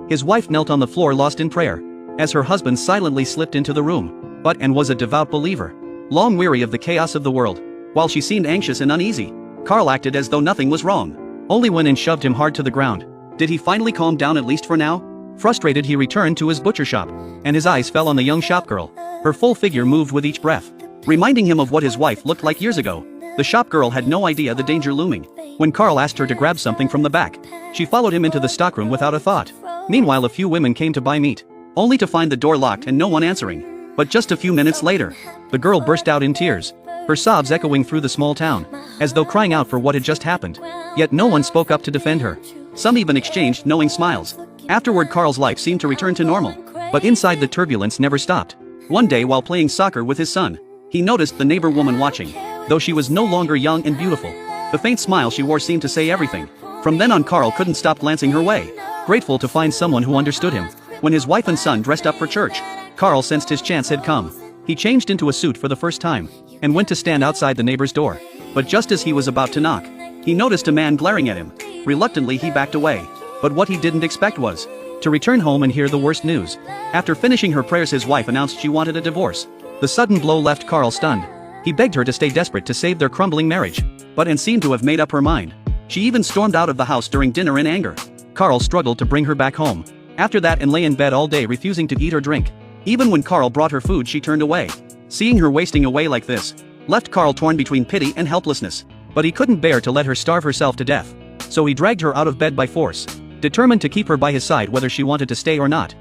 His wife knelt on the floor lost in prayer, as her husband silently slipped into the room, and was a devout believer. Long weary of the chaos of the world, while she seemed anxious and uneasy, Carl acted as though nothing was wrong. Only when and shoved him hard to the ground did he finally calm down, at least for now. Frustrated, he returned to his butcher shop, and his eyes fell on the young shopgirl. Her full figure moved with each breath, reminding him of what his wife looked like years ago. The shopgirl had no idea the danger looming. When Carl asked her to grab something from the back, she followed him into the stockroom without a thought. Meanwhile, a few women came to buy meat, only to find the door locked and no one answering. But just a few minutes later, the girl burst out in tears, her sobs echoing through the small town, as though crying out for what had just happened. Yet no one spoke up to defend her. Some even exchanged knowing smiles. Afterward, Carl's life seemed to return to normal, but inside the turbulence never stopped. One day, while playing soccer with his son, he noticed the neighbor woman watching. Though she was no longer young and beautiful, the faint smile she wore seemed to say everything. From then on, Carl couldn't stop glancing her way, grateful to find someone who understood him. When his wife and son dressed up for church, Carl sensed his chance had come. He changed into a suit for the first time, and went to stand outside the neighbor's door. But just as he was about to knock, he noticed a man glaring at him. Reluctantly, he backed away. But what he didn't expect was to return home and hear the worst news. After finishing her prayers, his wife announced she wanted a divorce. The sudden blow left Carl stunned. He begged her to stay, desperate to save their crumbling marriage, and seemed to have made up her mind. She even stormed out of the house during dinner in anger. Carl struggled to bring her back home. After that, and lay in bed all day, refusing to eat or drink. Even when Carl brought her food, she turned away. Seeing her wasting away like this left Carl torn between pity and helplessness. But he couldn't bear to let her starve herself to death. So he dragged her out of bed by force, determined to keep her by his side whether she wanted to stay or not.